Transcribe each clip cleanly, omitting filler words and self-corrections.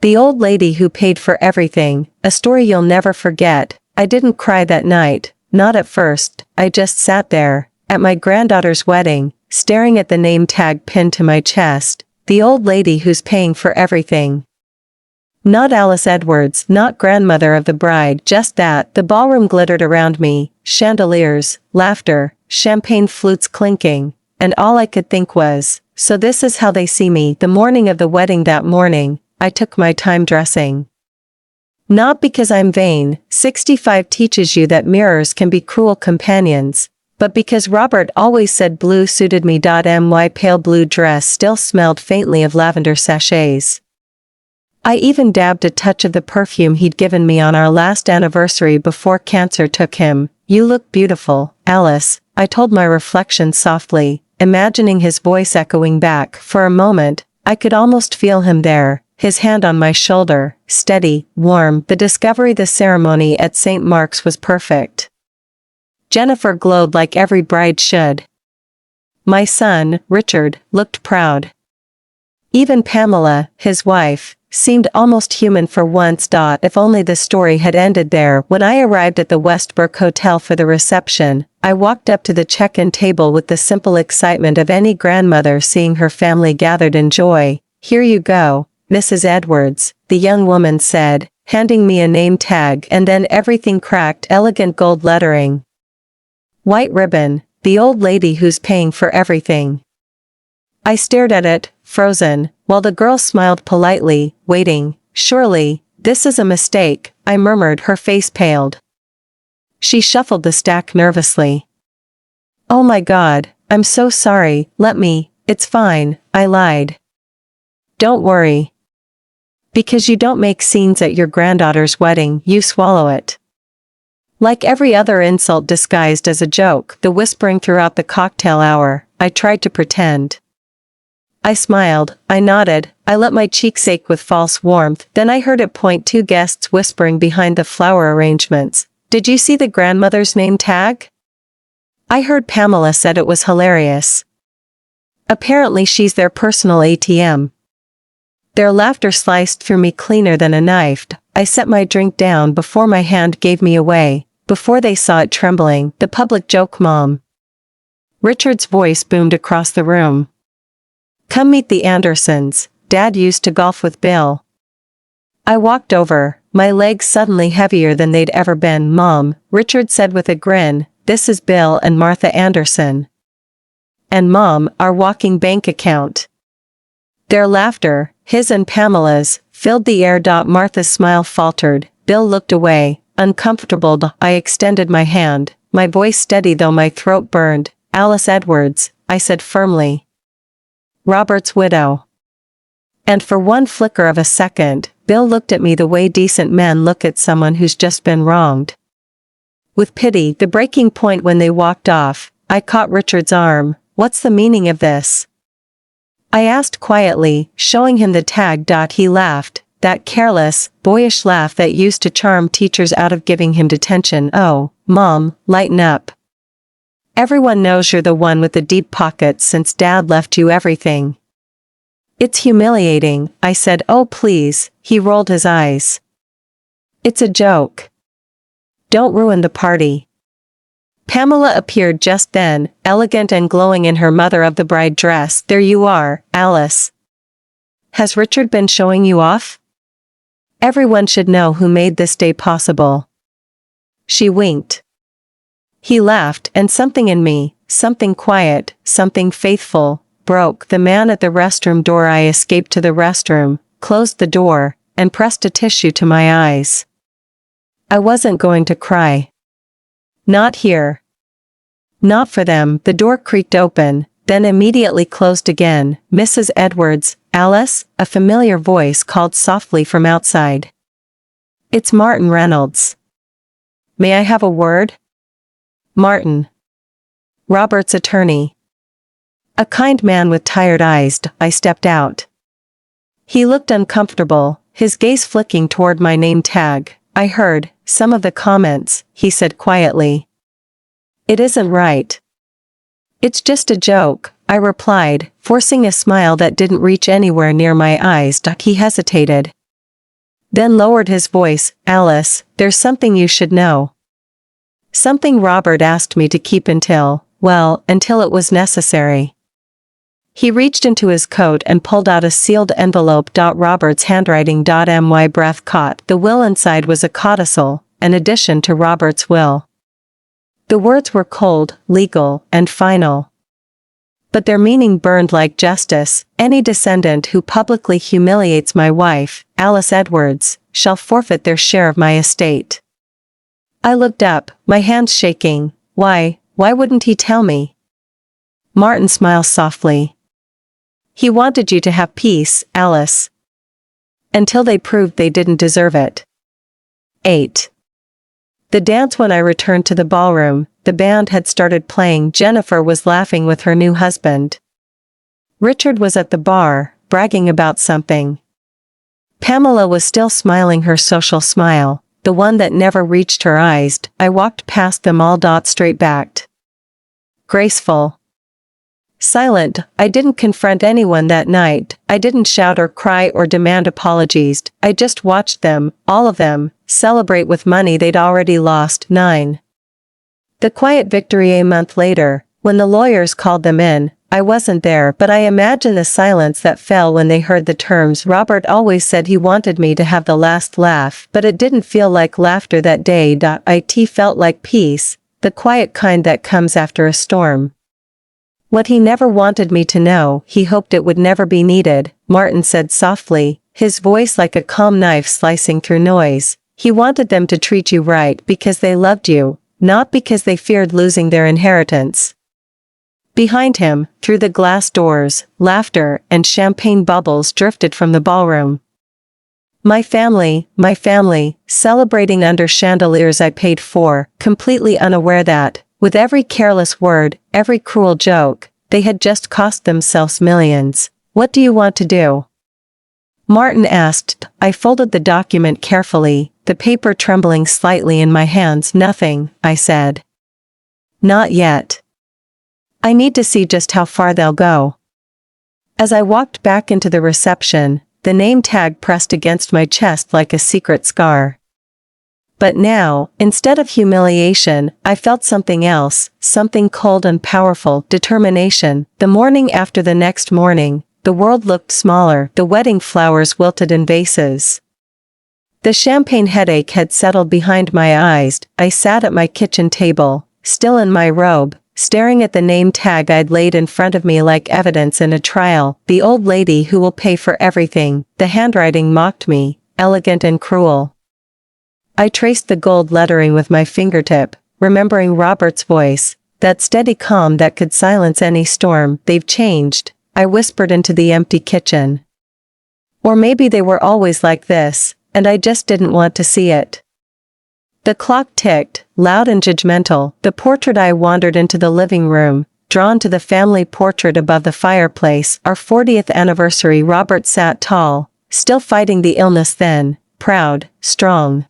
The Old Lady Who Paid for Everything, a story you'll never forget. I didn't cry that night, not at first. I just sat there, at my granddaughter's wedding, staring at the name tag pinned to my chest. The old lady who's paying for everything. Not Alice Edwards, not grandmother of the bride, just that. The ballroom glittered around me, chandeliers, laughter, champagne flutes clinking, and all I could think was, so this is how they see me. The morning of the wedding that morning, I took my time dressing. Not because I'm vain, 65 teaches you that mirrors can be cruel companions, but because Robert always said blue suited me. My pale blue dress still smelled faintly of lavender sachets. I even dabbed a touch of the perfume he'd given me on our last anniversary before cancer took him. You look beautiful, Alice, I told my reflection softly, imagining his voice echoing back. For a moment, I could almost feel him there, his hand on my shoulder, steady, warm. The discovery the ceremony at St. Mark's was perfect. Jennifer glowed like every bride should. My son, Richard, looked proud. Even Pamela, his wife, seemed almost human for once. If only the story had ended there. When I arrived at the Westbrook Hotel for the reception, I walked up to the check-in table with the simple excitement of any grandmother seeing her family gathered in joy. Here you go, Mrs. Edwards, the young woman said, handing me a name tag, and then everything cracked. Elegant gold lettering. White ribbon, the old lady who's paying for everything. I stared at it, frozen, while the girl smiled politely, waiting. Surely, this is a mistake, I murmured. Her face paled. She shuffled the stack nervously. Oh my God, I'm so sorry. It's fine, I lied. Don't worry. Because you don't make scenes at your granddaughter's wedding, you swallow it. Like every other insult disguised as a joke, the whispering throughout the cocktail hour, I tried to pretend. I smiled, I nodded, I let my cheeks ache with false warmth. Then I heard it point. Two guests whispering behind the flower arrangements. Did you see the grandmother's name tag? I heard Pamela said it was hilarious. Apparently she's their personal ATM. Their laughter sliced through me cleaner than a knife. I set my drink down before my hand gave me away, before they saw it trembling. The public joke, Mom. Richard's voice boomed across the room. Come meet the Andersons. Dad used to golf with Bill. I walked over, my legs suddenly heavier than they'd ever been. Mom, Richard said with a grin, this is Bill and Martha Anderson. And Mom, our walking bank account. Their laughter, his and Pamela's, filled the air. Martha's smile faltered. Bill looked away, uncomfortable. I extended my hand, my voice steady though my throat burned. Alice Edwards, I said firmly. Robert's widow. And for one flicker of a second, Bill looked at me the way decent men look at someone who's just been wronged. With pity, the breaking point when they walked off, I caught Richard's arm. What's the meaning of this? I asked quietly, showing him the tag. He laughed, that careless, boyish laugh that used to charm teachers out of giving him detention. Oh, Mom, lighten up. Everyone knows you're the one with the deep pockets since Dad left you everything. It's humiliating, I said. Oh please, he rolled his eyes. It's a joke. Don't ruin the party. Pamela appeared just then, elegant and glowing in her mother of the bride dress. There you are, Alice. Has Richard been showing you off? Everyone should know who made this day possible. She winked. He laughed, and something in me, something quiet, something faithful, broke. The man at the restroom door. I escaped to the restroom, closed the door, and pressed a tissue to my eyes. I wasn't going to cry. Not here. Not for them. The door creaked open, then immediately closed again. Mrs. Edwards, Alice, a familiar voice called softly from outside. It's Martin Reynolds. May I have a word? Martin. Robert's attorney. A kind man with tired eyes. I stepped out. He looked uncomfortable, his gaze flicking toward my name tag. I heard some of the comments, he said quietly. It isn't right. It's just a joke, I replied, forcing a smile that didn't reach anywhere near my eyes. He hesitated. Then lowered his voice, "Alice, there's something you should know. Something Robert asked me to keep until it was necessary." He reached into his coat and pulled out a sealed envelope. Robert's handwriting. My breath caught. The will inside was a codicil, an addition to Robert's will. The words were cold, legal, and final. But their meaning burned like justice. "Any descendant who publicly humiliates my wife, Alice Edwards, shall forfeit their share of my estate." I looked up, my hands shaking. Why wouldn't he tell me? Martin smiled softly. "He wanted you to have peace, Alice. Until they proved they didn't deserve it." 8. The dance. When I returned to the ballroom, the band had started playing. Jennifer was laughing with her new husband. Richard was at the bar, bragging about something. Pamela was still smiling her social smile, the one that never reached her eyes. I walked past them all. Straight-backed. Graceful. Silent. I didn't confront anyone that night. I didn't shout or cry or demand apologies. I just watched them, all of them, celebrate with money they'd already lost. 9. The quiet victory. A month later, when the lawyers called them in, I wasn't there, but I imagine the silence that fell when they heard the terms. Robert always said he wanted me to have the last laugh, but it didn't feel like laughter that day. It felt like peace, the quiet kind that comes after a storm. What he never wanted me to know, he hoped it would never be needed, Martin said softly, his voice like a calm knife slicing through noise. He wanted them to treat you right because they loved you, not because they feared losing their inheritance. Behind him, through the glass doors, laughter and champagne bubbles drifted from the ballroom. My family, celebrating under chandeliers I paid for, completely unaware that, with every careless word, every cruel joke, they had just cost themselves millions. "What do you want to do?" Martin asked. I folded the document carefully, the paper trembling slightly in my hands. "Nothing," I said. "Not yet. I need to see just how far they'll go." As I walked back into the reception, the name tag pressed against my chest like a secret scar. But now, instead of humiliation, I felt something else, something cold and powerful, determination. The morning after the next morning, the world looked smaller, the wedding flowers wilted in vases. The champagne headache had settled behind my eyes. I sat at my kitchen table, still in my robe, staring at the name tag I'd laid in front of me like evidence in a trial. "The old lady who will pay for everything." The handwriting mocked me, elegant and cruel. I traced the gold lettering with my fingertip, remembering Robert's voice, that steady calm that could silence any storm. "They've changed," I whispered into the empty kitchen. Or maybe they were always like this, and I just didn't want to see it. The clock ticked, loud and judgmental. The portrait. I wandered into the living room, drawn to the family portrait above the fireplace. Our 40th anniversary. Robert sat tall, still fighting the illness then, proud, strong.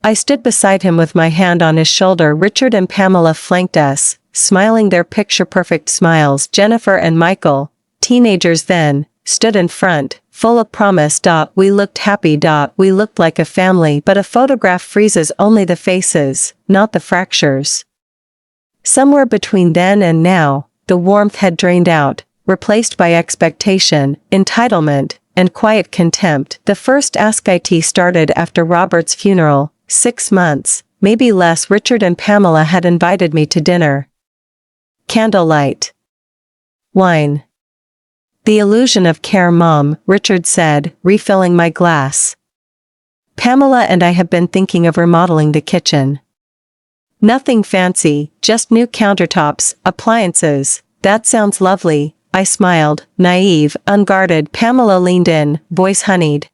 I stood beside him with my hand on his shoulder. Richard and Pamela flanked us, smiling their picture-perfect smiles. Jennifer and Michael, teenagers then, stood in front, full of promise. We looked happy. We looked like a family, but a photograph freezes only the faces, not the fractures. Somewhere between then and now, the warmth had drained out, replaced by expectation, entitlement, and quiet contempt. The first Ask It started after Robert's funeral. 6 months, maybe less. Richard and Pamela had invited me to dinner. Candlelight. Wine. "The illusion of care, Mom," Richard said, refilling my glass. "Pamela and I have been thinking of remodeling the kitchen. Nothing fancy, just new countertops, appliances." "That sounds lovely," I smiled, naive, unguarded. Pamela leaned in, voice honeyed.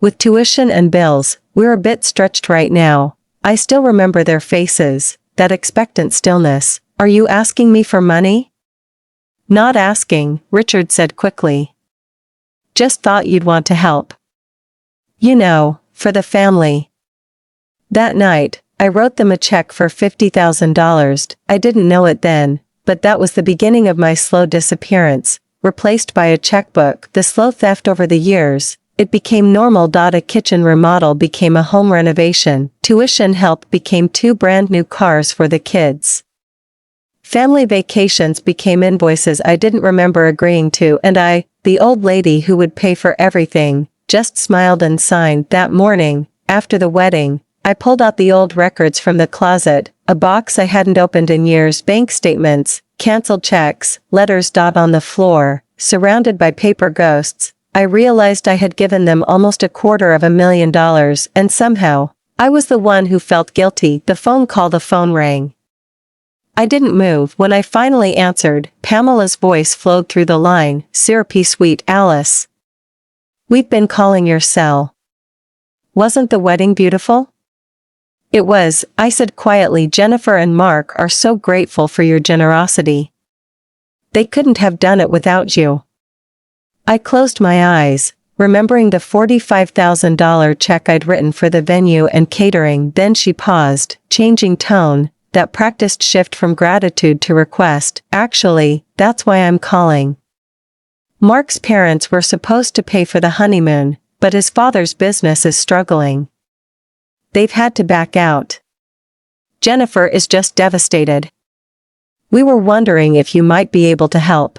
"With tuition and bills, we're a bit stretched right now." I still remember their faces, that expectant stillness. "Are you asking me for money?" "Not asking," Richard said quickly. "Just thought you'd want to help. You know, for the family." That night, I wrote them a check for $50,000. I didn't know it then, but that was the beginning of my slow disappearance, replaced by a checkbook. The slow theft over the years, It became normal. A kitchen remodel became a home renovation, tuition help became 2 brand new cars for the kids. Family vacations became invoices I didn't remember agreeing to, and I, the old lady who would pay for everything, just smiled and signed. That morning, after the wedding, I pulled out the old records from the closet, a box I hadn't opened in years, bank statements, canceled checks, letters. On the floor, surrounded by paper ghosts, I realized I had given them almost $250,000, and somehow, I was the one who felt guilty. The phone rang. I didn't move. When I finally answered, Pamela's voice flowed through the line, syrupy sweet. Alice. We've been calling your cell. Wasn't the wedding beautiful? It was, I said quietly. Jennifer and Mark are so grateful for your generosity. They couldn't have done it without you. I closed my eyes, remembering the $45,000 check I'd written for the venue and catering. Then she paused, changing tone, that practiced shift from gratitude to request. Actually, that's why I'm calling. Mark's parents were supposed to pay for the honeymoon, but his father's business is struggling. They've had to back out. Jennifer is just devastated. We were wondering if you might be able to help.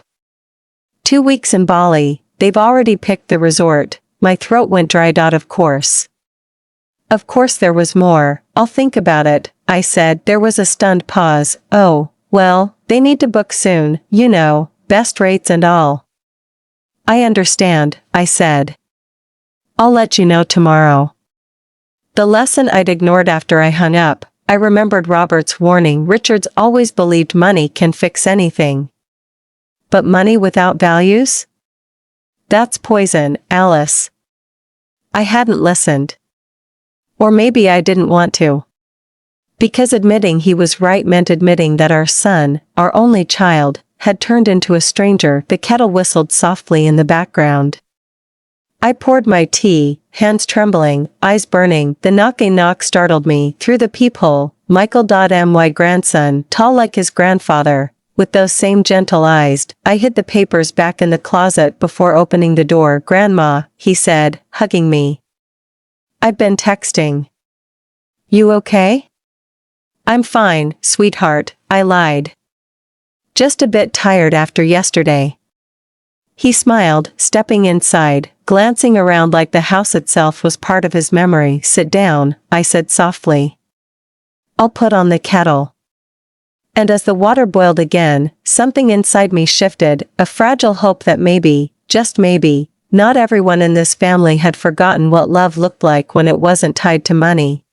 2 weeks in Bali, they've already picked the resort. My throat went dry. Of course. Of course there was more. I'll think about it, I said. There was a stunned pause. Oh, well, they need to book soon, you know, best rates and all. I understand, I said. I'll let you know tomorrow. The lesson I'd ignored after I hung up, I remembered Robert's warning. Richard's always believed money can fix anything. But money without values? That's poison, Alice. I hadn't listened. Or maybe I didn't want to. Because admitting he was right meant admitting that our son, our only child, had turned into a stranger. The kettle whistled softly in the background. I poured my tea, hands trembling, eyes burning. The knock startled me. Through the peephole, Michael. My grandson, tall like his grandfather, with those same gentle eyes. I hid the papers back in the closet before opening the door. Grandma, he said, hugging me. I've been texting. You okay? I'm fine, sweetheart, I lied. Just a bit tired after yesterday. He smiled, stepping inside, glancing around like the house itself was part of his memory. Sit down, I said softly. I'll put on the kettle. And as the water boiled again, something inside me shifted, a fragile hope that maybe, just maybe, not everyone in this family had forgotten what love looked like when it wasn't tied to money.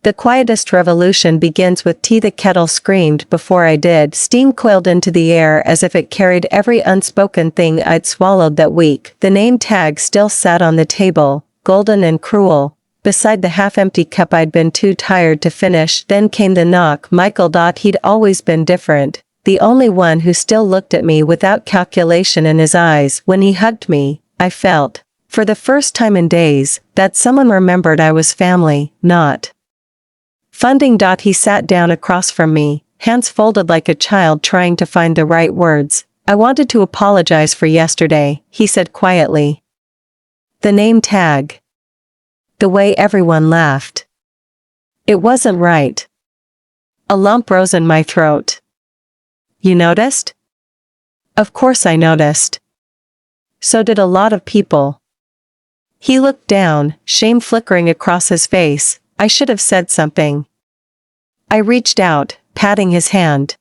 The quietest revolution begins with tea. The kettle screamed before I did. Steam coiled into the air as if it carried every unspoken thing I'd swallowed that week. The name tag still sat on the table, golden and cruel, beside the half-empty cup I'd been too tired to finish. Then came the knock. Michael. He'd always been different, the only one who still looked at me without calculation in his eyes. When he hugged me, I felt, for the first time in days, that someone remembered I was family, not funding. He sat down across from me, hands folded like a child trying to find the right words. I wanted to apologize for yesterday, he said quietly. The name tag. The way everyone laughed. It wasn't right. A lump rose in my throat. You noticed? Of course I noticed. So did a lot of people. He looked down, shame flickering across his face. I should have said something. I reached out, patting his hand.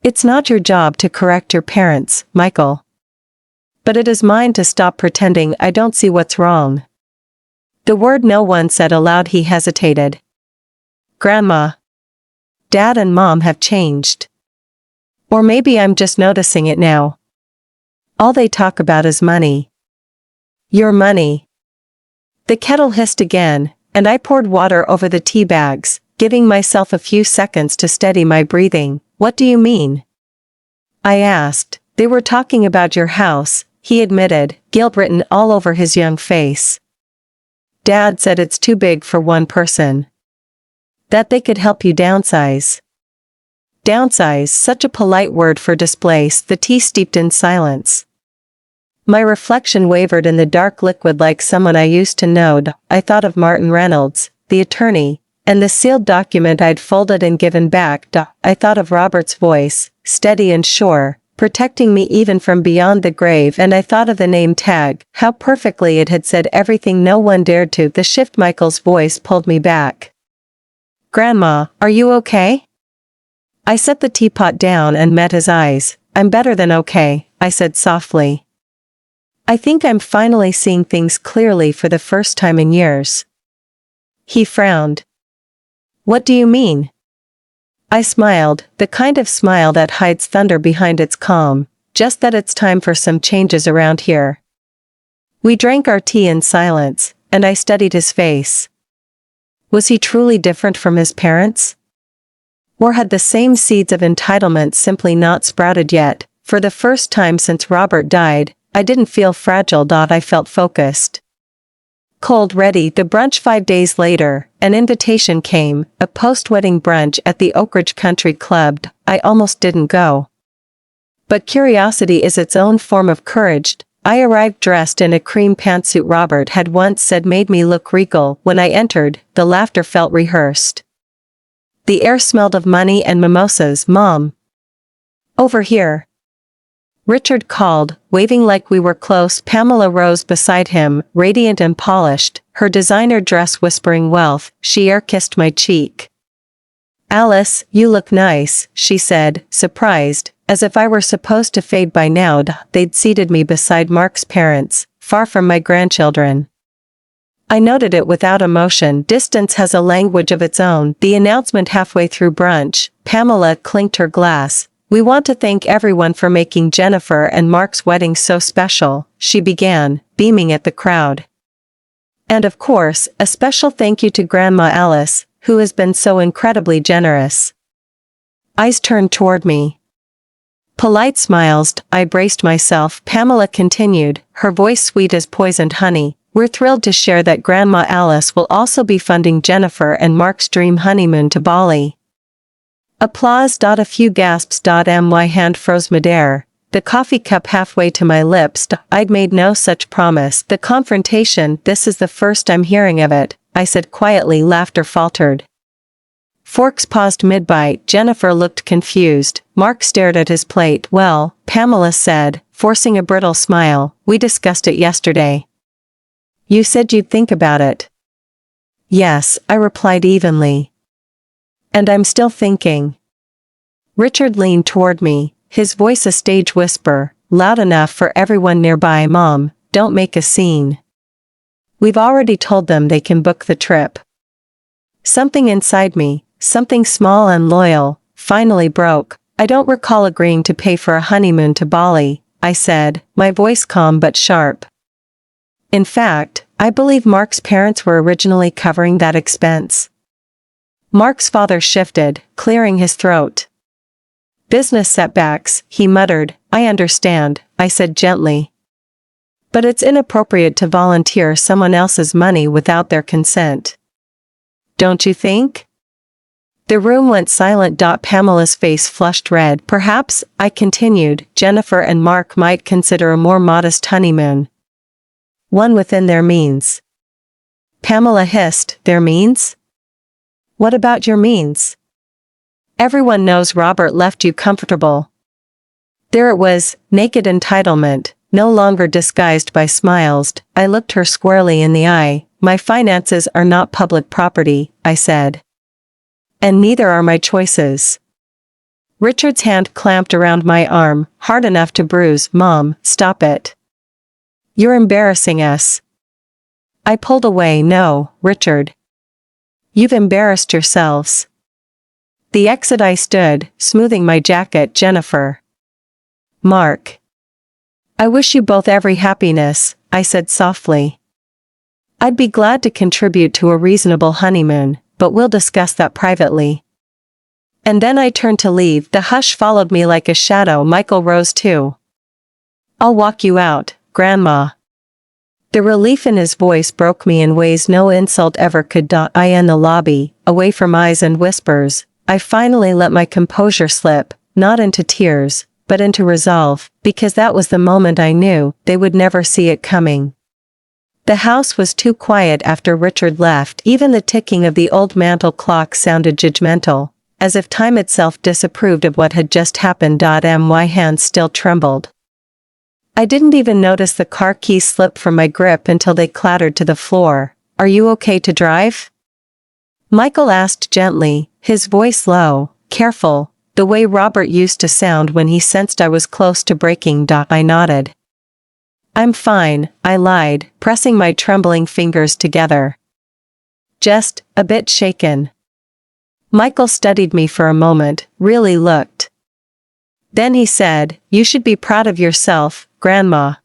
It's not your job to correct your parents, Michael. But it is mine to stop pretending I don't see what's wrong. The word no one said aloud. He hesitated. Grandma. Dad and Mom have changed. Or maybe I'm just noticing it now. All they talk about is money. Your money. The kettle hissed again, and I poured water over the tea bags, giving myself a few seconds to steady my breathing. What do you mean? I asked. They were talking about your house, he admitted, guilt written all over his young face. Dad said it's too big for one person. That they could help you downsize. Downsize, such a polite word for displace. The tea steeped in silence. My reflection wavered in the dark liquid like someone I used to know. I thought of Martin Reynolds, the attorney, and the sealed document I'd folded and given back. I thought of Robert's voice, steady and sure, protecting me even from beyond the grave, and I thought of the name tag, how perfectly it had said everything no one dared to. The shift. Michael's voice pulled me back. "Grandma, are you okay?" I set the teapot down and met his eyes. "I'm better than okay," I said softly. "I think I'm finally seeing things clearly for the first time in years." He frowned. "What do you mean?" I smiled, the kind of smile that hides thunder behind its calm, "just that it's time for some changes around here." We drank our tea in silence, and I studied his face. Was he truly different from his parents? Or had the same seeds of entitlement simply not sprouted yet? For the first time since Robert died, I didn't feel fragile. I felt focused. Cold ready. The brunch 5 days later, an invitation came, a post-wedding brunch at the Oak Ridge Country Club. I almost didn't go. But curiosity is its own form of courage. I arrived dressed in a cream pantsuit Robert had once said made me look regal. When I entered, the laughter felt rehearsed. The air smelled of money and mimosas. "Mom. Over here." Richard called, waving like we were close. Pamela rose beside him, radiant and polished, her designer dress whispering wealth. She air-kissed my cheek. "Alice, you look nice," she said, surprised, as if I were supposed to fade by now. They'd seated me beside Mark's parents, far from my grandchildren. I noted it without emotion. Distance has a language of its own. The announcement halfway through brunch, Pamela clinked her glass. "We want to thank everyone for making Jennifer and Mark's wedding so special," she began, beaming at the crowd. "And of course, a special thank you to Grandma Alice, who has been so incredibly generous." Eyes turned toward me. Polite smiles. I braced myself. Pamela continued, her voice sweet as poisoned honey. "We're thrilled to share that Grandma Alice will also be funding Jennifer and Mark's dream honeymoon to Bali." Applause. A few gasps. My hand froze midair, the coffee cup halfway to my lips. I'd made no such promise. "The confrontation, this is the first I'm hearing of it," I said quietly. Laughter faltered. Forks paused mid-bite. Jennifer looked confused. Mark stared at his plate. "Well," Pamela said, forcing a brittle smile, "we discussed it yesterday." "You said you'd think about it." "Yes," I replied evenly. "And I'm still thinking." Richard leaned toward me, his voice a stage whisper, loud enough for everyone nearby. "Mom, don't make a scene. We've already told them they can book the trip." Something inside me, something small and loyal, finally broke. "I don't recall agreeing to pay for a honeymoon to Bali," I said, my voice calm but sharp. "In fact, I believe Mark's parents were originally covering that expense." Mark's father shifted, clearing his throat. "Business setbacks," he muttered. "I understand," I said gently. "But it's inappropriate to volunteer someone else's money without their consent. Don't you think?" The room went silent. Pamela's face flushed red. "Perhaps," I continued, "Jennifer and Mark might consider a more modest honeymoon. One within their means." Pamela hissed, "Their means? What about your means? Everyone knows Robert left you comfortable." There it was, naked entitlement, no longer disguised by smiles. I looked her squarely in the eye. "My finances are not public property," I said. "And neither are my choices." Richard's hand clamped around my arm, hard enough to bruise. "Mom, stop it. You're embarrassing us." I pulled away. "No, Richard. You've embarrassed yourselves." The exit. I stood, smoothing my jacket. "Jennifer. Mark. I wish you both every happiness," I said softly. "I'd be glad to contribute to a reasonable honeymoon, but we'll discuss that privately." And then I turned to leave. The hush followed me like a shadow. Michael rose too. "I'll walk you out, Grandma." The relief in his voice broke me in ways no insult ever could. I in the lobby, away from eyes and whispers, I finally let my composure slip, not into tears, but into resolve, because that was the moment I knew they would never see it coming. The house was too quiet after Richard left. Even the ticking of the old mantel clock sounded judgmental, as if time itself disapproved of what had just happened. My hands still trembled. I didn't even notice the car keys slip from my grip until they clattered to the floor. "Are you okay to drive?" Michael asked gently, his voice low, careful, the way Robert used to sound when he sensed I was close to breaking. I nodded. "I'm fine," I lied, pressing my trembling fingers together. "Just a bit shaken." Michael studied me for a moment, really looked. Then he said, "You should be proud of yourself, Grandma."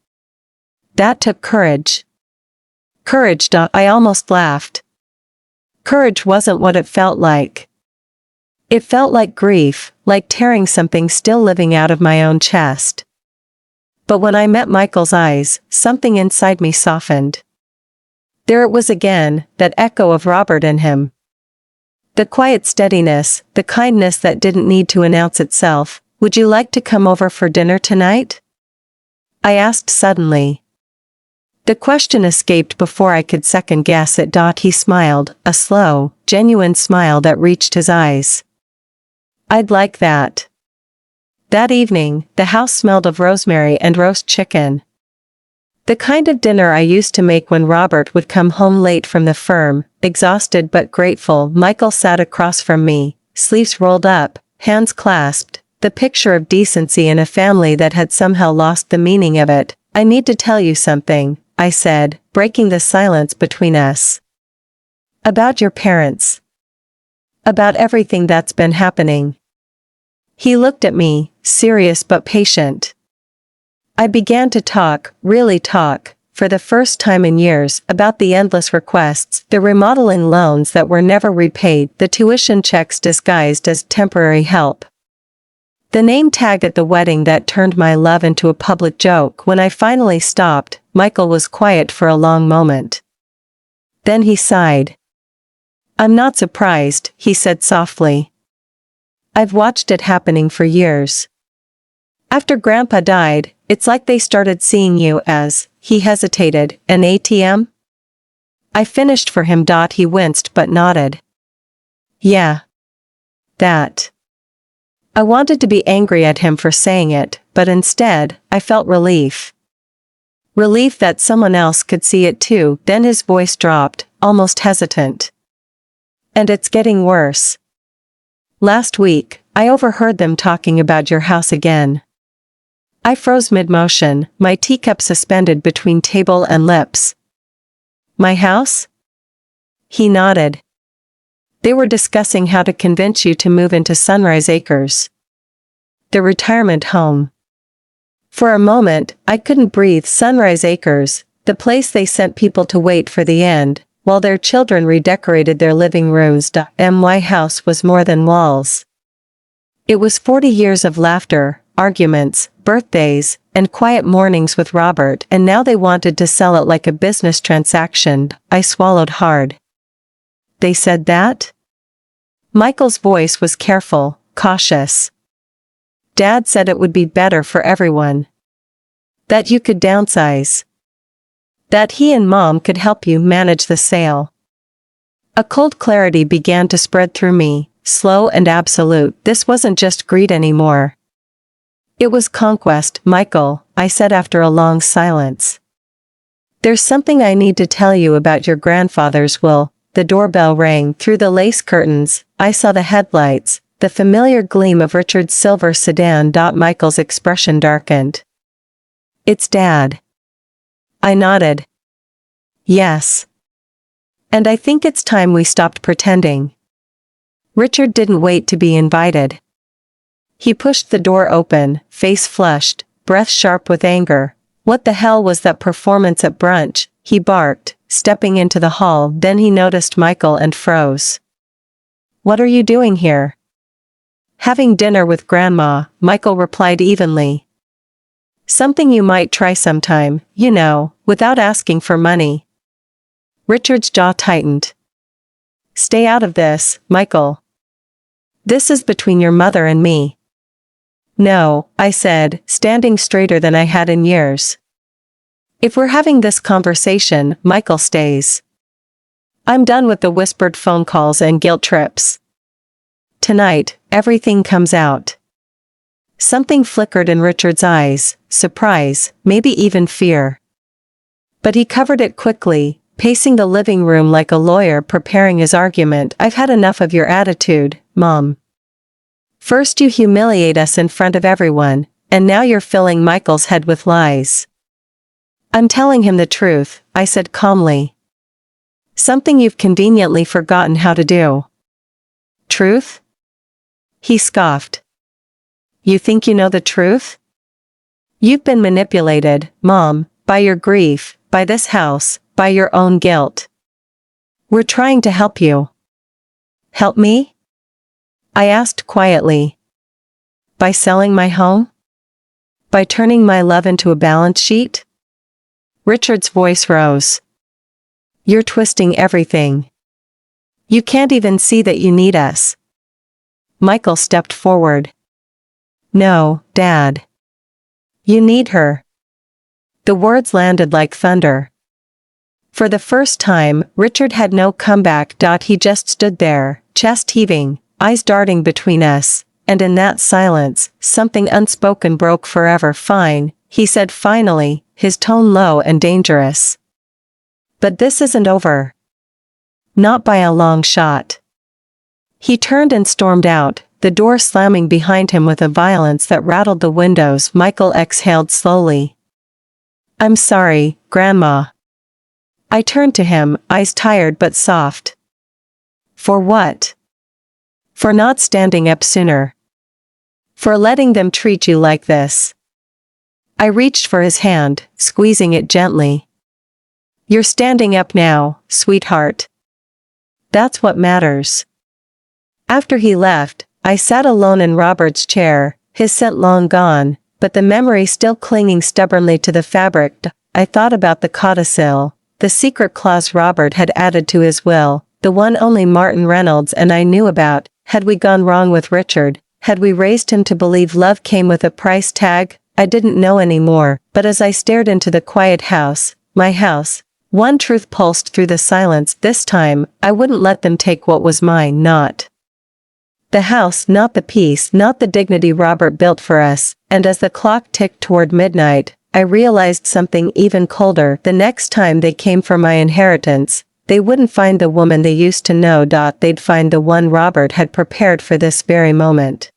That took courage. Courage. I almost laughed. Courage wasn't what it felt like. It felt like grief, like tearing something still living out of my own chest. But when I met Michael's eyes, something inside me softened. There it was again, that echo of Robert in him. The quiet steadiness, the kindness that didn't need to announce itself. "Would you like to come over for dinner tonight?" I asked suddenly. The question escaped before I could second guess it. He smiled, a slow, genuine smile that reached his eyes. "I'd like that." That evening, the house smelled of rosemary and roast chicken. The kind of dinner I used to make when Robert would come home late from the firm, exhausted but grateful. Michael sat across from me, sleeves rolled up, hands clasped, the picture of decency in a family that had somehow lost the meaning of it. "I need to tell you something," I said, breaking the silence between us. "About your parents. About everything that's been happening." He looked at me, serious but patient. I began to talk, really talk, for the first time in years, about the endless requests, the remodeling loans that were never repaid, the tuition checks disguised as temporary help. The name tag at the wedding that turned my love into a public joke. When I finally stopped, Michael was quiet for a long moment. Then he sighed. "I'm not surprised," he said softly. "I've watched it happening for years. After Grandpa died, it's like they started seeing you as," he hesitated, "an ATM?" I finished for him. He winced but nodded. "Yeah. That." I wanted to be angry at him for saying it, but instead, I felt relief. Relief that someone else could see it too. Then his voice dropped, almost hesitant. "And it's getting worse. Last week, I overheard them talking about your house again." I froze mid-motion, my teacup suspended between table and lips. "My house?" He nodded. "They were discussing how to convince you to move into Sunrise Acres, the retirement home." For a moment, I couldn't breathe. Sunrise Acres, the place they sent people to wait for the end, while their children redecorated their living rooms. My house was more than walls. It was 40 years of laughter, arguments, birthdays, and quiet mornings with Robert, and now they wanted to sell it like a business transaction. I swallowed hard. "They said that?" Michael's voice was careful, cautious. "Dad said it would be better for everyone. That you could downsize. That he and Mom could help you manage the sale." A cold clarity began to spread through me, slow and absolute. This wasn't just greed anymore. It was conquest. "Michael," I said after a long silence. "There's something I need to tell you about your grandfather's will." The doorbell rang. Through the lace curtains, I saw the headlights, the familiar gleam of Richard's silver sedan. Michael's expression darkened. "It's Dad." I nodded. "Yes. And I think it's time we stopped pretending." Richard didn't wait to be invited. He pushed the door open, face flushed, breath sharp with anger. "What the hell was that performance at brunch?" he barked, stepping into the hall. Then he noticed Michael and froze. "What are you doing here?" "Having dinner with Grandma," Michael replied evenly. "Something you might try sometime, without asking for money." Richard's jaw tightened. "Stay out of this, Michael. This is between your mother and me." No, I said, standing straighter than I had in years. If we're having this conversation, Michael stays. I'm done with the whispered phone calls and guilt trips. Tonight, everything comes out. Something flickered in Richard's eyes, surprise, maybe even fear. But he covered it quickly, pacing the living room like a lawyer preparing his argument. I've had enough of your attitude, Mom. First you humiliate us in front of everyone, and now you're filling Michael's head with lies. I'm telling him the truth, I said calmly. Something you've conveniently forgotten how to do. Truth? He scoffed. You think you know the truth? You've been manipulated, Mom, by your grief, by this house, by your own guilt. We're trying to help you. Help me? I asked quietly. By selling my home? By turning my love into a balance sheet? Richard's voice rose. You're twisting everything. You can't even see that you need us. Michael stepped forward. No, Dad. You need her. The words landed like thunder. For the first time, Richard had no comeback. He just stood there, chest heaving, eyes darting between us, and in that silence, something unspoken broke forever. Fine, he said finally, his tone low and dangerous. But this isn't over. Not by a long shot. He turned and stormed out, the door slamming behind him with a violence that rattled the windows. Michael exhaled slowly. I'm sorry, Grandma. I turned to him, eyes tired but soft. For what? For not standing up sooner. For letting them treat you like this. I reached for his hand, squeezing it gently. You're standing up now, sweetheart. That's what matters. After he left, I sat alone in Robert's chair, his scent long gone, but the memory still clinging stubbornly to the fabric. I thought about the codicil, the secret clause Robert had added to his will, the one only Martin Reynolds and I knew about. Had we gone wrong with Richard? Had we raised him to believe love came with a price tag? I didn't know anymore, but as I stared into the quiet house, my house, one truth pulsed through the silence. This time, I wouldn't let them take what was mine. Not the house, not the peace, not the dignity Robert built for us. And as the clock ticked toward midnight, I realized something even colder. The next time they came for my inheritance, they wouldn't find the woman they used to know. They'd find the one Robert had prepared for this very moment.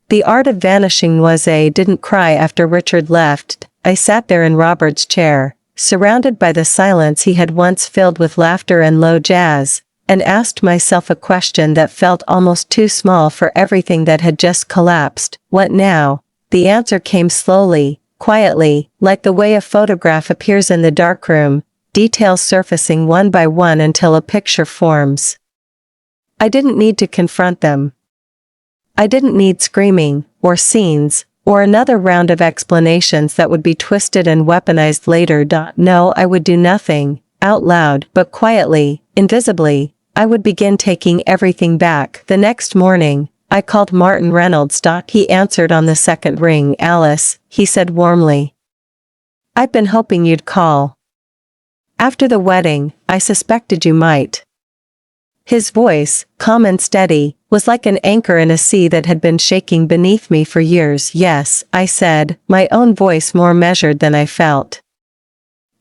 The art of vanishing was didn't cry after Richard left. I sat there in Robert's chair, surrounded by the silence he had once filled with laughter and low jazz, and asked myself a question that felt almost too small for everything that had just collapsed. What now? The answer came slowly, quietly, like the way a photograph appears in the darkroom, details surfacing one by one until a picture forms. I didn't need to confront them. I didn't need screaming, or scenes, or another round of explanations that would be twisted and weaponized later. No, I would do nothing, out loud, but quietly, invisibly, I would begin taking everything back. The next morning, I called Martin Reynolds. He answered on the second ring. Alice, he said warmly. I've been hoping you'd call. After the wedding, I suspected you might. His voice, calm and steady, was like an anchor in a sea that had been shaking beneath me for years. Yes, I said, my own voice more measured than I felt.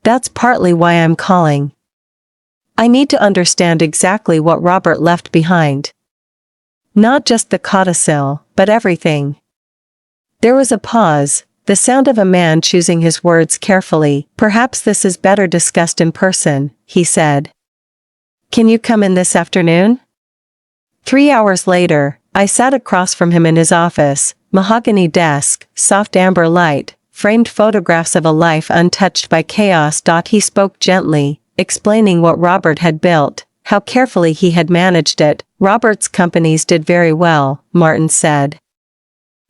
That's partly why I'm calling. I need to understand exactly what Robert left behind. Not just the codicil, but everything. There was a pause, the sound of a man choosing his words carefully. Perhaps this is better discussed in person, he said. Can you come in this afternoon? 3 hours later, I sat across from him in his office, mahogany desk, soft amber light, framed photographs of a life untouched by chaos. He spoke gently, explaining what Robert had built, how carefully he had managed it. Robert's companies did very well, Martin said.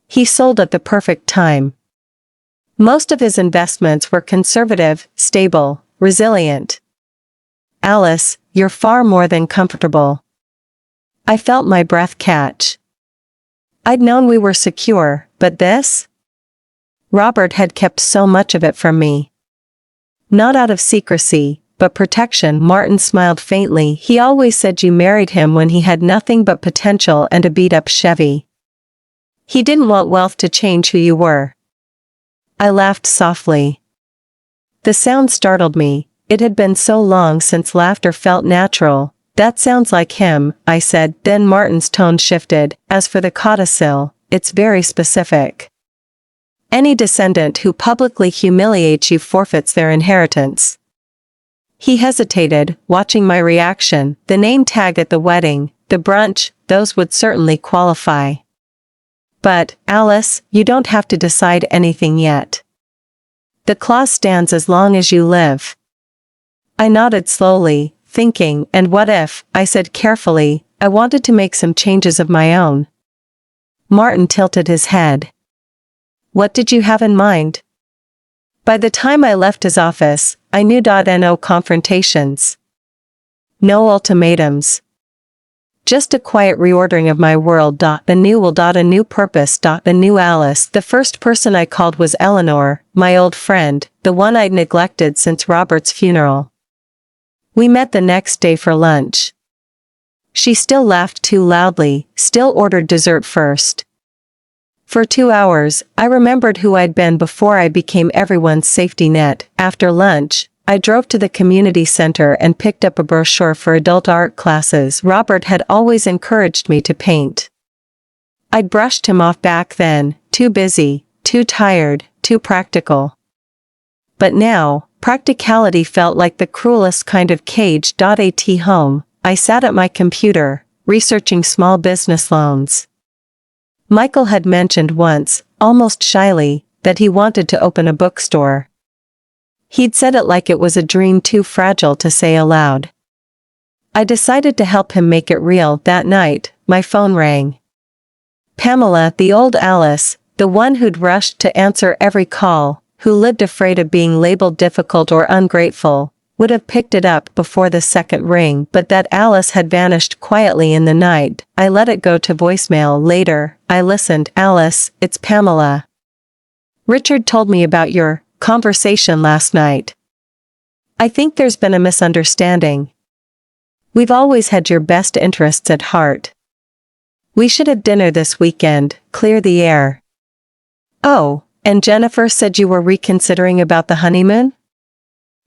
He sold at the perfect time. Most of his investments were conservative, stable, resilient. Alice, you're far more than comfortable. I felt my breath catch. I'd known we were secure, but this? Robert had kept so much of it from me. Not out of secrecy, but protection. Martin smiled faintly. He always said you married him when he had nothing but potential and a beat-up Chevy. He didn't want wealth to change who you were. I laughed softly. The sound startled me. It had been so long since laughter felt natural. That sounds like him, I said. Then Martin's tone shifted. As for the codicil, it's very specific. Any descendant who publicly humiliates you forfeits their inheritance. He hesitated, watching my reaction. The name tag at the wedding, the brunch, those would certainly qualify. But, Alice, you don't have to decide anything yet. The clause stands as long as you live. I nodded slowly, thinking, and what if, I said carefully, I wanted to make some changes of my own. Martin tilted his head. What did you have in mind? By the time I left his office, I knew no confrontations. No ultimatums. Just a quiet reordering of my world. The new will. A new purpose. The new Alice. The first person I called was Eleanor, my old friend, the one I'd neglected since Robert's funeral. We met the next day for lunch. She still laughed too loudly, still ordered dessert first. For 2 hours, I remembered who I'd been before I became everyone's safety net. After lunch, I drove to the community center and picked up a brochure for adult art classes. Robert had always encouraged me to paint. I'd brushed him off back then, too busy, too tired, too practical. But now, practicality felt like the cruelest kind of cage. At home, I sat at my computer, researching small business loans. Michael had mentioned once, almost shyly, that he wanted to open a bookstore. He'd said it like it was a dream too fragile to say aloud. I decided to help him make it real. That night, my phone rang. Pamela, the old Alice, the one who'd rushed to answer every call, who lived afraid of being labeled difficult or ungrateful, would have picked it up before the second ring, but that Alice had vanished quietly in the night. I let it go to voicemail. Later, I listened. Alice, it's Pamela. Richard told me about your conversation last night. I think there's been a misunderstanding. We've always had your best interests at heart. We should have dinner this weekend, clear the air. Oh, and Jennifer said you were reconsidering about the honeymoon?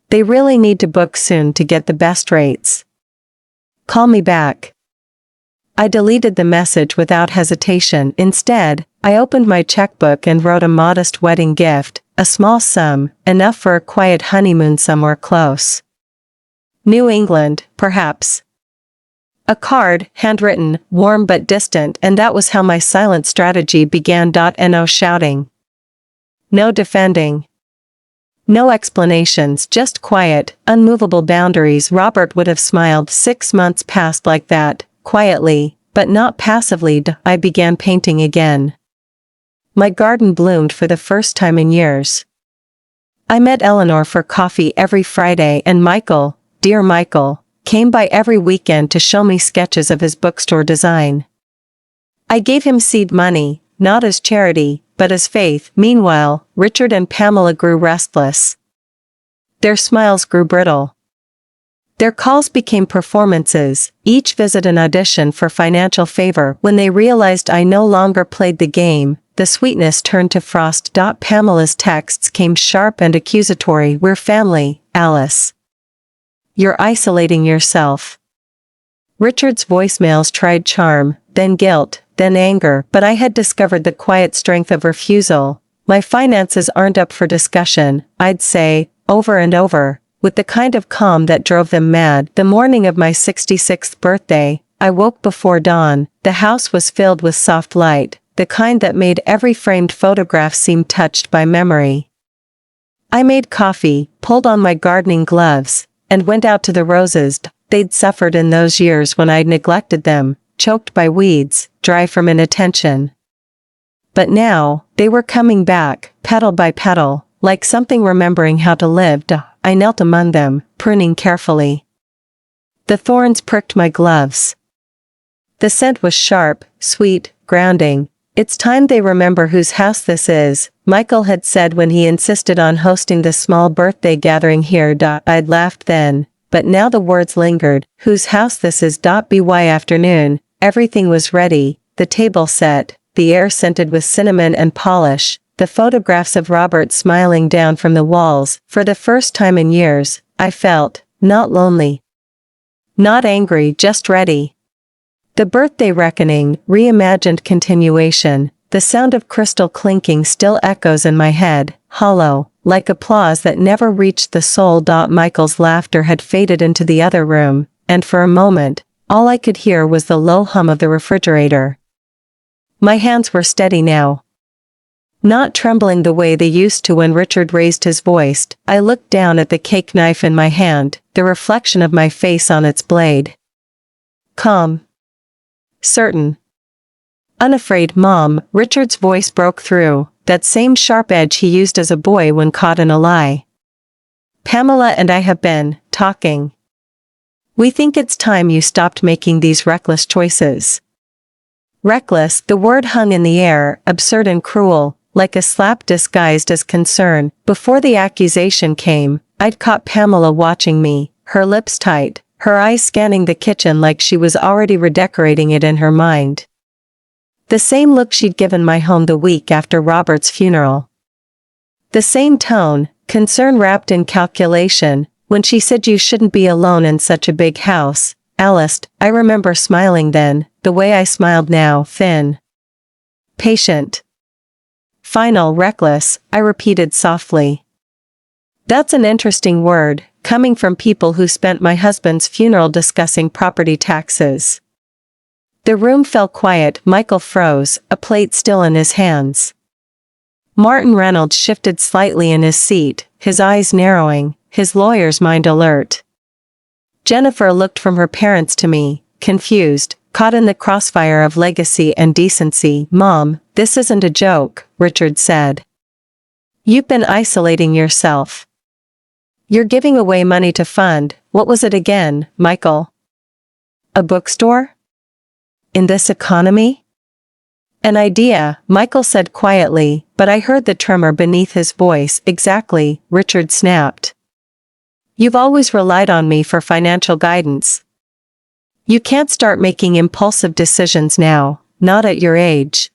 They really need to book soon to get the best rates. Call me back. I deleted the message without hesitation. Instead, I opened my checkbook and wrote a modest wedding gift, a small sum, enough for a quiet honeymoon somewhere close. New England, perhaps. A card, handwritten, warm but distant, and that was how my silent strategy began. No shouting. No defending. No explanations, just quiet, unmovable boundaries. Robert would have smiled. 6 months passed like that, quietly, but not passively. I began painting again. My garden bloomed for the first time in years. I met Eleanor for coffee every Friday, and Michael, dear Michael, came by every weekend to show me sketches of his bookstore design. I gave him seed money, not as charity, but as faith. Meanwhile, Richard and Pamela grew restless. Their smiles grew brittle. Their calls became performances, each visit an audition for financial favor. When they realized I no longer played the game, the sweetness turned to frost. Pamela's texts came sharp and accusatory. We're family, Alice. You're isolating yourself. Richard's voicemails tried charm, then guilt, then anger, but I had discovered the quiet strength of refusal. My finances aren't up for discussion, I'd say, over and over, with the kind of calm that drove them mad. The morning of my 66th birthday, I woke before dawn. The house was filled with soft light, the kind that made every framed photograph seem touched by memory. I made coffee, pulled on my gardening gloves, and went out to the roses. They'd suffered in those years when I'd neglected them, choked by weeds, dry from inattention. But now, they were coming back, petal by petal, like something remembering how to live. I knelt among them, pruning carefully. The thorns pricked my gloves. The scent was sharp, sweet, grounding, It's time they remember whose house this is, Michael had said when he insisted on hosting the small birthday gathering here. I'd laughed then, but now the words lingered. Whose house this is. By afternoon, everything was ready, the table set, the air scented with cinnamon and polish, the photographs of Robert smiling down from the walls. For the first time in years, I felt, not lonely. Not angry, just ready. The birthday reckoning, reimagined continuation, the sound of crystal clinking still echoes in my head, hollow, like applause that never reached the soul. Michael's laughter had faded into the other room, and for a moment, all I could hear was the low hum of the refrigerator. My hands were steady now. Not trembling the way they used to when Richard raised his voice. I looked down at the cake knife in my hand, the reflection of my face on its blade. Calm. Certain. Unafraid, Mom, Richard's voice broke through, that same sharp edge he used as a boy when caught in a lie. Pamela and I have been talking. We think it's time you stopped making these reckless choices. Reckless, the word hung in the air, absurd and cruel, like a slap disguised as concern. Before the accusation came, I'd caught Pamela watching me, her lips tight, her eyes scanning the kitchen like she was already redecorating it in her mind. The same look she'd given my home the week after Robert's funeral. The same tone, concern wrapped in calculation, when she said you shouldn't be alone in such a big house. Alice, I remember smiling then, the way I smiled now, thin. Patient. Final, reckless, I repeated softly. That's an interesting word, coming from people who spent my husband's funeral discussing property taxes. The room fell quiet. Michael froze, a plate still in his hands. Martin Reynolds shifted slightly in his seat, his eyes narrowing, his lawyer's mind alert. Jennifer looked from her parents to me, confused, caught in the crossfire of legacy and decency. Mom, this isn't a joke, Richard said. You've been isolating yourself. You're giving away money to fund, what was it again, Michael? A bookstore? In this economy? An idea, Michael said quietly, but I heard the tremor beneath his voice. Exactly, Richard snapped. You've always relied on me for financial guidance. You can't start making impulsive decisions now, not at your age.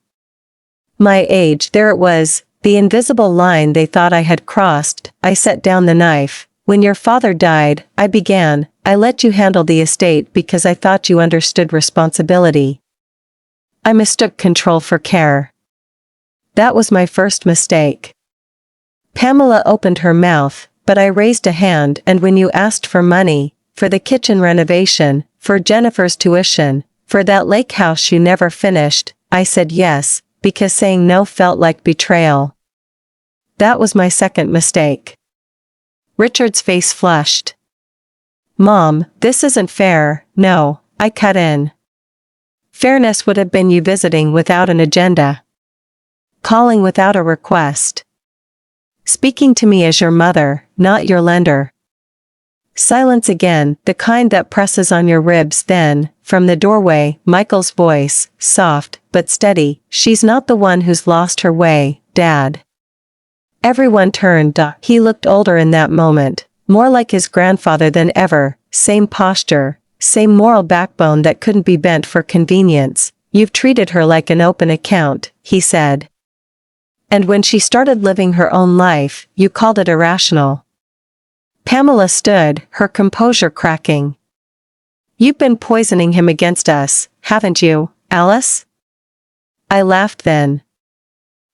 My age, there it was. The invisible line they thought I had crossed. I set down the knife. When your father died, I let you handle the estate because I thought you understood responsibility. I mistook control for care. That was my first mistake. Pamela opened her mouth, but I raised a hand. And when you asked for money, for the kitchen renovation, for Jennifer's tuition, for that lake house you never finished, I said yes, because saying no felt like betrayal. That was my second mistake. Richard's face flushed. Mom, this isn't fair. No, I cut in. Fairness would have been you visiting without an agenda. Calling without a request. Speaking to me as your mother, not your lender. Silence again, the kind that presses on your ribs. Then, from the doorway, Michael's voice, soft, but steady, she's not the one who's lost her way, Dad. Everyone turned. He looked older in that moment, more like his grandfather than ever, same posture, same moral backbone that couldn't be bent for convenience. You've treated her like an open account, he said. And when she started living her own life, you called it irrational. Pamela stood, her composure cracking. You've been poisoning him against us, haven't you, Alice? I laughed then.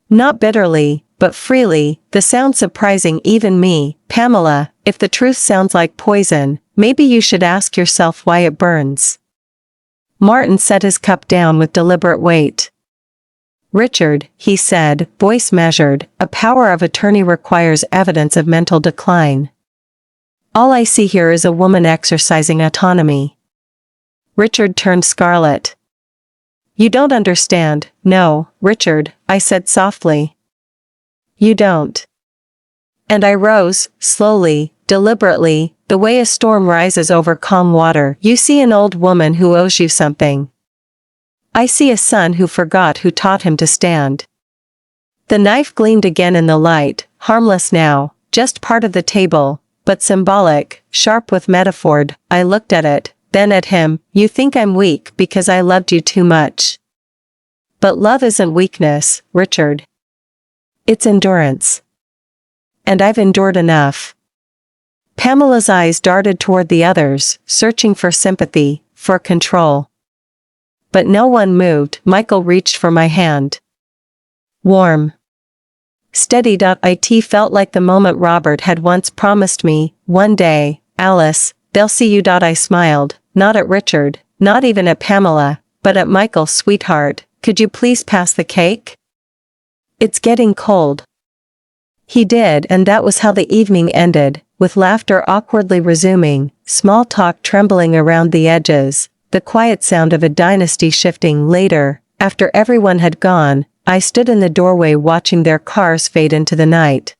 Not bitterly, but freely, the sound surprising even me. Pamela, if the truth sounds like poison, maybe you should ask yourself why it burns. Martin set his cup down with deliberate weight. Richard, he said, voice measured, a power of attorney requires evidence of mental decline. All I see here is a woman exercising autonomy. Richard turned scarlet. You don't understand. No, Richard, I said softly. You don't. And I rose, slowly, deliberately, the way a storm rises over calm water. You see an old woman who owes you something. I see a son who forgot who taught him to stand. The knife gleamed again in the light, harmless now, just part of the table, but symbolic, sharp with metaphor. I looked at it, then at him. You think I'm weak because I loved you too much. But love isn't weakness, Richard. It's endurance. And I've endured enough. Pamela's eyes darted toward the others, searching for sympathy, for control. But no one moved. Michael reached for my hand. Warm. Steady. It felt like the moment Robert had once promised me, one day, Alice, they'll see you. I smiled, not at Richard, not even at Pamela, but at Michael. Sweetheart, could you please pass the cake? It's getting cold. He did, and that was how the evening ended, with laughter awkwardly resuming, small talk trembling around the edges, the quiet sound of a dynasty shifting. Later, after everyone had gone, I stood in the doorway watching their cars fade into the night.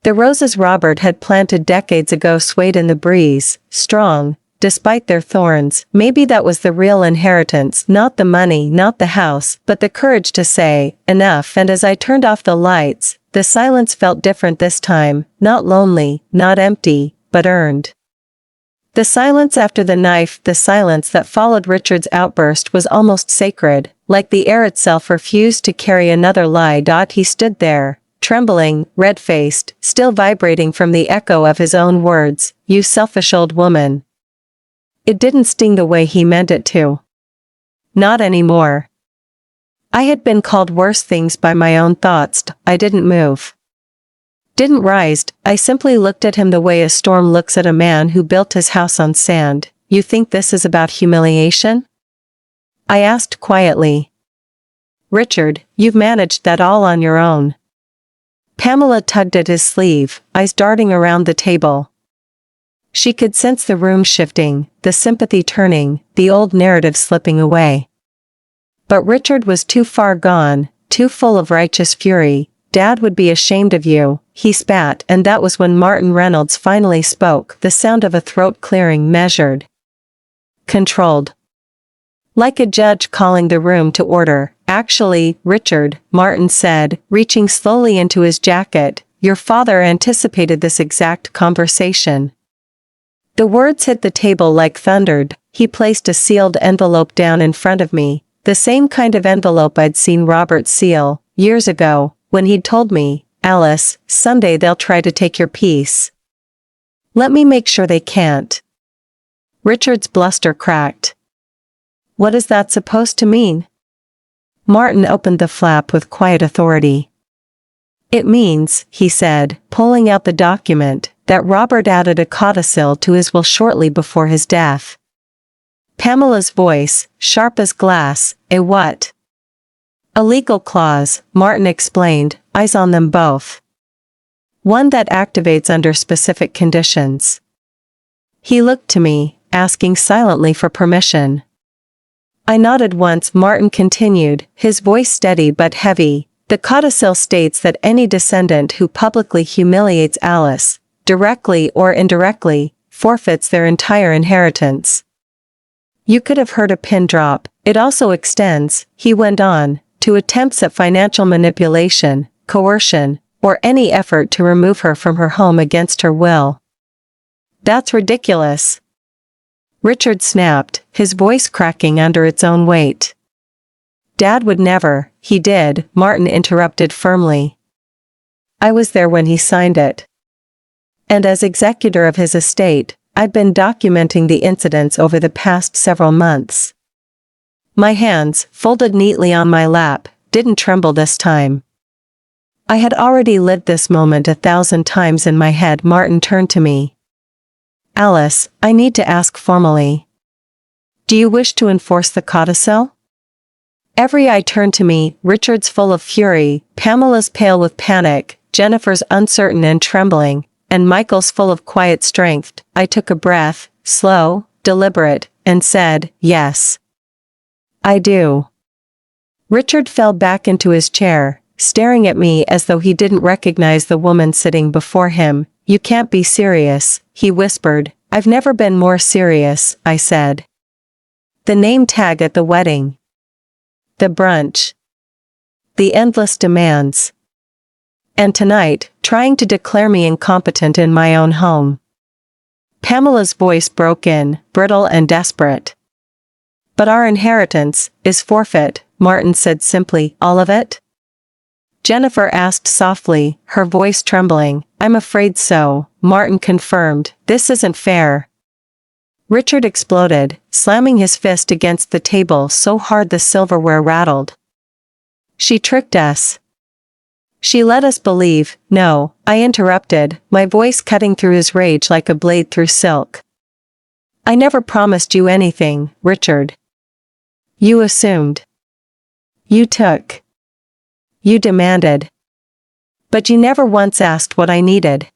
The roses Robert had planted decades ago swayed in the breeze, strong, despite their thorns. Maybe that was the real inheritance, not the money, not the house, but the courage to say, enough. And as I turned off the lights, the silence felt different this time, not lonely, not empty, but earned. The silence after the knife, the silence that followed Richard's outburst was almost sacred, like the air itself refused to carry another lie. He stood there, trembling, red-faced, still vibrating from the echo of his own words, "You selfish old woman." It didn't sting the way he meant it to. Not anymore. I had been called worse things by my own thoughts. I didn't move. Didn't rise. I simply looked at him the way a storm looks at a man who built his house on sand. You think this is about humiliation? I asked quietly. Richard, you've managed that all on your own. Pamela tugged at his sleeve, eyes darting around the table. She could sense the room shifting, the sympathy turning, the old narrative slipping away. But Richard was too far gone, too full of righteous fury. Dad would be ashamed of you, he spat, and that was when Martin Reynolds finally spoke, the sound of a throat clearing, measured. Controlled. Like a judge calling the room to order. Actually, Richard, Martin said, reaching slowly into his jacket, your father anticipated this exact conversation. The words hit the table like thunder. He placed a sealed envelope down in front of me, the same kind of envelope I'd seen Robert seal, years ago, when he'd told me, Alice, someday they'll try to take your peace. Let me make sure they can't. Richard's bluster cracked. What is that supposed to mean? Martin opened the flap with quiet authority. It means, he said, pulling out the document, that Robert added a codicil to his will shortly before his death. Pamela's voice, sharp as glass, a what? A legal clause, Martin explained, eyes on them both. One that activates under specific conditions. He looked to me, asking silently for permission. I nodded once. Martin continued, his voice steady but heavy. The codicil states that any descendant who publicly humiliates Alice, directly or indirectly, forfeits their entire inheritance. You could have heard a pin drop. It also extends, he went on, to attempts at financial manipulation, coercion, or any effort to remove her from her home against her will. That's ridiculous. Richard snapped, his voice cracking under its own weight. Dad would never. He did, Martin interrupted firmly. I was there when he signed it. And as executor of his estate, I've been documenting the incidents over the past several months. My hands, folded neatly on my lap, didn't tremble this time. I had already lived this moment 1,000 times in my head. Martin turned to me. Alice, I need to ask formally. Do you wish to enforce the codicil? Every eye turned to me, Richard's full of fury, Pamela's pale with panic, Jennifer's uncertain and trembling, and Michael's full of quiet strength. I took a breath, slow, deliberate, and said, yes. I do. Richard fell back into his chair, staring at me as though he didn't recognize the woman sitting before him. You can't be serious, he whispered. I've never been more serious, I said. The name tag at the wedding. the brunch, the endless demands. And tonight, trying to declare me incompetent in my own home. Pamela's voice broke in, brittle and desperate. But our inheritance is forfeit, Martin said simply. All of it? Jennifer asked softly, her voice trembling. I'm afraid so, Martin confirmed. This isn't fair. Richard exploded, slamming his fist against the table so hard the silverware rattled. She tricked us. She let us believe. No, I interrupted, my voice cutting through his rage like a blade through silk. I never promised you anything, Richard. You assumed. You took. You demanded. But you never once asked what I needed.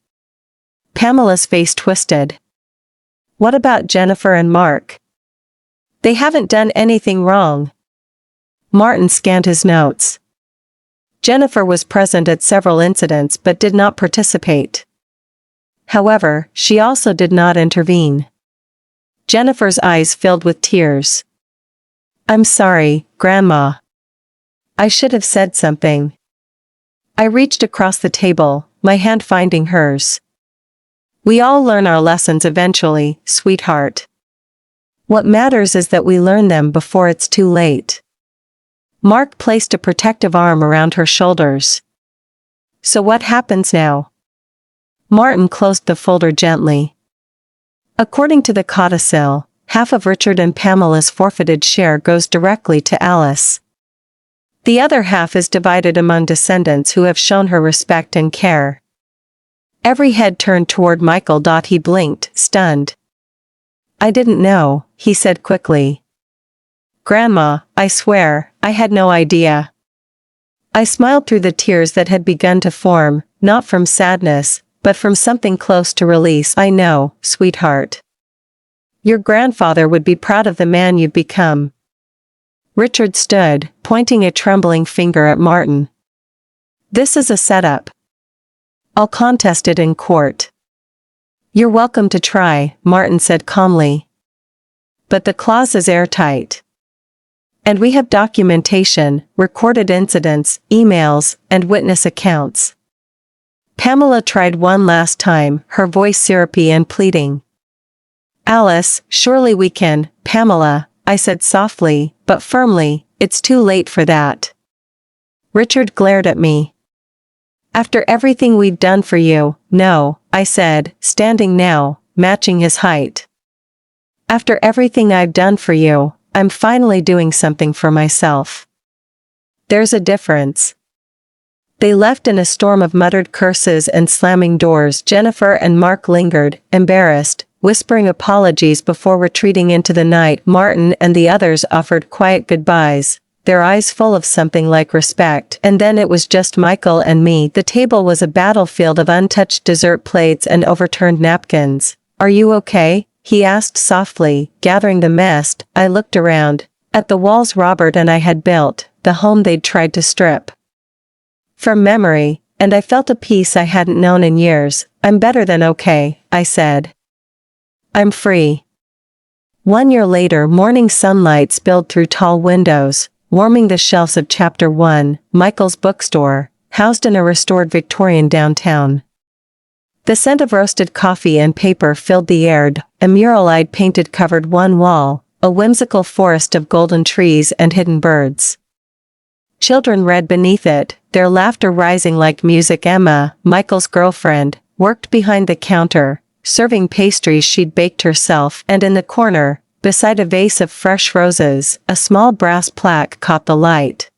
Pamela's face twisted. What about Jennifer and Mark? They haven't done anything wrong. Martin scanned his notes. Jennifer was present at several incidents but did not participate. However, she also did not intervene. Jennifer's eyes filled with tears. I'm sorry, Grandma. I should have said something. I reached across the table, my hand finding hers. We all learn our lessons eventually, sweetheart. What matters is that we learn them before it's too late. Mark placed a protective arm around her shoulders. So what happens now? Martin closed the folder gently. According to the codicil, half of Richard and Pamela's forfeited share goes directly to Alice. The other half is divided among descendants who have shown her respect and care. Every head turned toward Michael. He blinked, stunned. I didn't know, he said quickly. Grandma, I swear, I had no idea. I smiled through the tears that had begun to form, not from sadness, but from something close to release. I know, sweetheart. Your grandfather would be proud of the man you've become. Richard stood, pointing a trembling finger at Martin. This is a setup. I'll contest it in court. You're welcome to try, Martin said calmly. But the clause is airtight. And we have documentation, recorded incidents, emails, and witness accounts. Pamela tried one last time, her voice syrupy and pleading. Alice, surely we can. Pamela, I said softly, but firmly, it's too late for that. Richard glared at me. After everything we've done for you, no, I said, standing now, matching his height. After everything I've done for you, I'm finally doing something for myself. There's a difference. They left in a storm of muttered curses and slamming doors. Jennifer and Mark lingered, embarrassed, whispering apologies before retreating into the night. Martin and the others offered quiet goodbyes, their eyes full of something like respect. And then it was just Michael and me. The table was a battlefield of untouched dessert plates and overturned napkins. Are you okay? He asked softly, gathering the mess. I looked around, at the walls Robert and I had built, the home they'd tried to strip from memory, and I felt a peace I hadn't known in years. I'm better than okay, I said. I'm free. 1 year later, morning sunlight spilled through tall windows, warming the shelves of Chapter 1, Michael's bookstore, housed in a restored Victorian downtown. The scent of roasted coffee and paper filled the air. A mural I'd painted covered one wall, a whimsical forest of golden trees and hidden birds. Children read beneath it, their laughter rising like music. Emma, Michael's girlfriend, worked behind the counter, serving pastries she'd baked herself, and in the corner, beside a vase of fresh roses, a small brass plaque caught the light.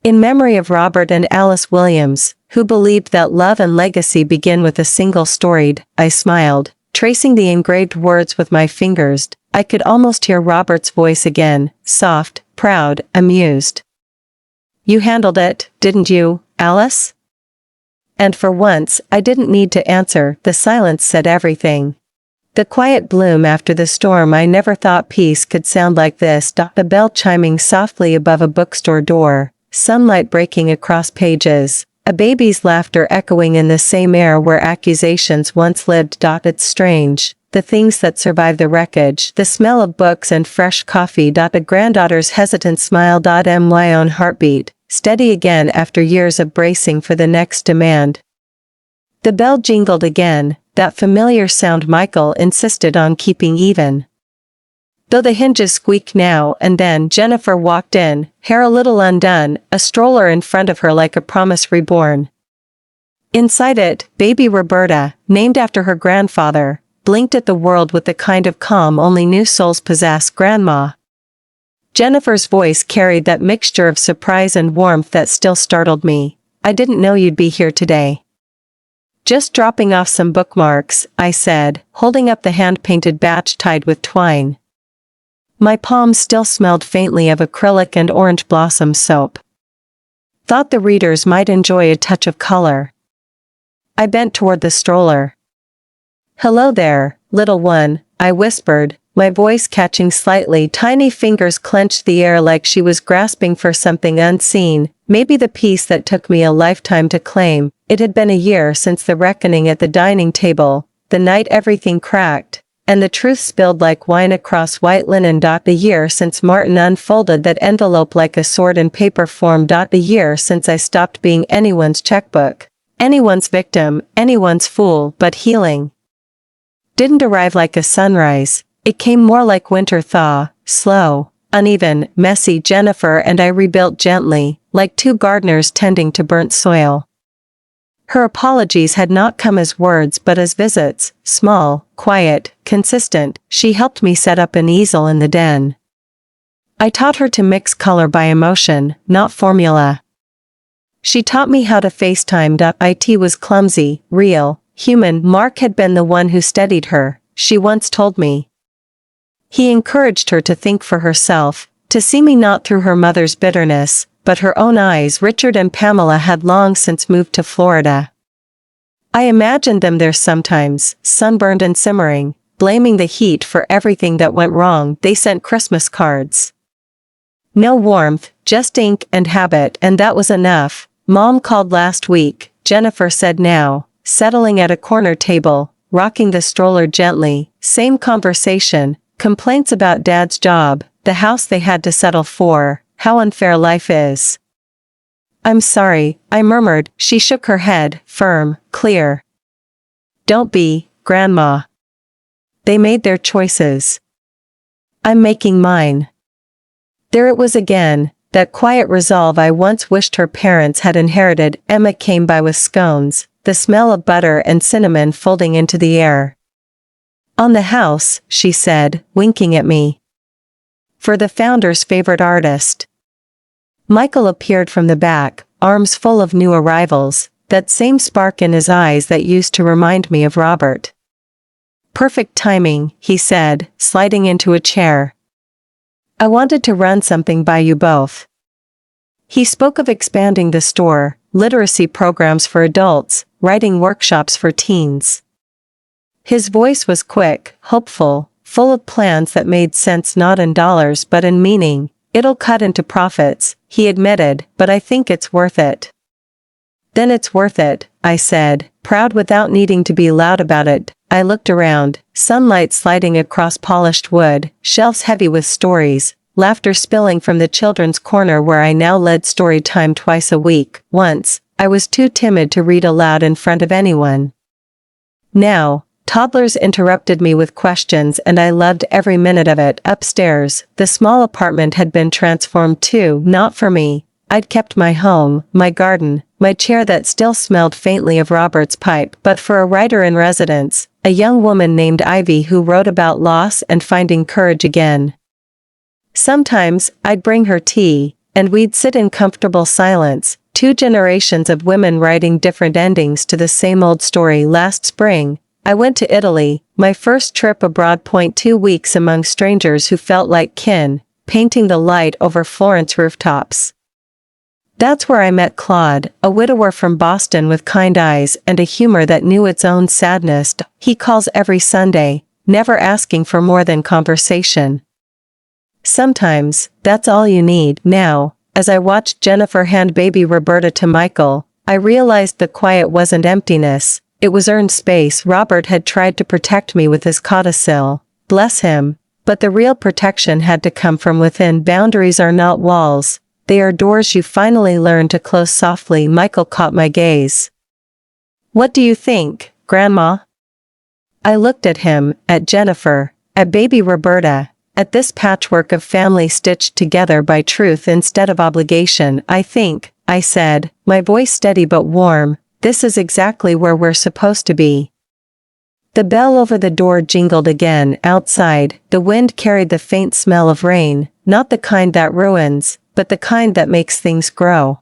In memory of Robert and Alice Williams, who believed that love and legacy begin with a single story. I smiled, tracing the engraved words with my fingers. I could almost hear Robert's voice again, soft, proud, amused. You handled it, didn't you, Alice? And for once, I didn't need to answer. The silence said everything. The quiet bloom after the storm. I never thought peace could sound like this. The bell chiming softly above a bookstore door, sunlight breaking across pages, a baby's laughter echoing in the same air where accusations once lived. It's strange, the things that survive the wreckage, the smell of books and fresh coffee. The granddaughter's hesitant smile. My own heartbeat, steady again after years of bracing for the next demand. The bell jingled again, that familiar sound Michael insisted on keeping even. Though the hinges squeaked now and then, Jennifer walked in, hair a little undone, a stroller in front of her like a promise reborn. Inside it, baby Roberta, named after her grandfather, blinked at the world with the kind of calm only new souls possess. Grandma. Jennifer's voice carried that mixture of surprise and warmth that still startled me. I didn't know you'd be here today. Just dropping off some bookmarks, I said, holding up the hand-painted batch tied with twine. My palms still smelled faintly of acrylic and orange blossom soap. Thought the readers might enjoy a touch of color. I bent toward the stroller. Hello there, little one, I whispered, my voice catching slightly. Tiny fingers clenched the air like she was grasping for something unseen, maybe the piece that took me a lifetime to claim. It had been a year since the reckoning at the dining table, the night everything cracked, and the truth spilled like wine across white linen. The year since Martin unfolded that envelope like a sword in paper form. The year since I stopped being anyone's checkbook, anyone's victim, anyone's fool. But healing didn't arrive like a sunrise. It came more like winter thaw, slow, uneven, messy. Jennifer and I rebuilt gently, like two gardeners tending to burnt soil. Her apologies had not come as words but as visits, small, quiet, consistent. She helped me set up an easel in the den. I taught her to mix color by emotion, not formula. She taught me how to FaceTime. It was clumsy, real, human. Mark had been the one who steadied her, she once told me. He encouraged her to think for herself, to see me not through her mother's bitterness, but her own eyes. Richard and Pamela had long since moved to Florida. I imagined them there sometimes, sunburned and simmering, blaming the heat for everything that went wrong. They sent Christmas cards. No warmth, just ink and habit, and that was enough. Mom called last week, Jennifer said now, settling at a corner table, rocking the stroller gently. Same conversation, complaints about Dad's job, the house they had to settle for, how unfair life is. I'm sorry, I murmured. She shook her head, firm, clear. Don't be, Grandma. They made their choices. I'm making mine. There it was again, that quiet resolve I once wished her parents had inherited. Emma came by with scones, the smell of butter and cinnamon folding into the air. On the house, she said, winking at me. For the founder's favorite artist. Michael appeared from the back, arms full of new arrivals, that same spark in his eyes that used to remind me of Robert. Perfect timing, he said, sliding into a chair. I wanted to run something by you both. He spoke of expanding the store, literacy programs for adults, writing workshops for teens. His voice was quick, hopeful, full of plans that made sense not in dollars but in meaning. It'll cut into profits, he admitted, but I think it's worth it. Then it's worth it, I said, proud without needing to be loud about it. I looked around, sunlight sliding across polished wood, shelves heavy with stories, laughter spilling from the children's corner where I now led story time twice a week. Once, I was too timid to read aloud in front of anyone. Now, toddlers interrupted me with questions and I loved every minute of it. Upstairs, the small apartment had been transformed too, not for me. I'd kept my home, my garden, my chair that still smelled faintly of Robert's pipe, but for a writer in residence, a young woman named Ivy who wrote about loss and finding courage again. Sometimes, I'd bring her tea, and we'd sit in comfortable silence, two generations of women writing different endings to the same old story. Last spring, I went to Italy, my first trip abroad. 2 weeks among strangers who felt like kin, painting the light over Florence rooftops. That's where I met Claude, a widower from Boston with kind eyes and a humor that knew its own sadness. He calls every Sunday, never asking for more than conversation. Sometimes, that's all you need. Now, as I watched Jennifer hand baby Roberta to Michael, I realized the quiet wasn't emptiness, It was earned space. Robert had tried to protect me with his codicil. Bless him. But the real protection had to come from within. Boundaries are not walls. They are doors you finally learn to close softly. Michael caught my gaze. What do you think, Grandma? I looked at him, at Jennifer, at baby Roberta, at this patchwork of family stitched together by truth instead of obligation. I think, I said, my voice steady but warm, this is exactly where we're supposed to be. The bell over the door jingled again. Outside, the wind carried the faint smell of rain, not the kind that ruins, but the kind that makes things grow.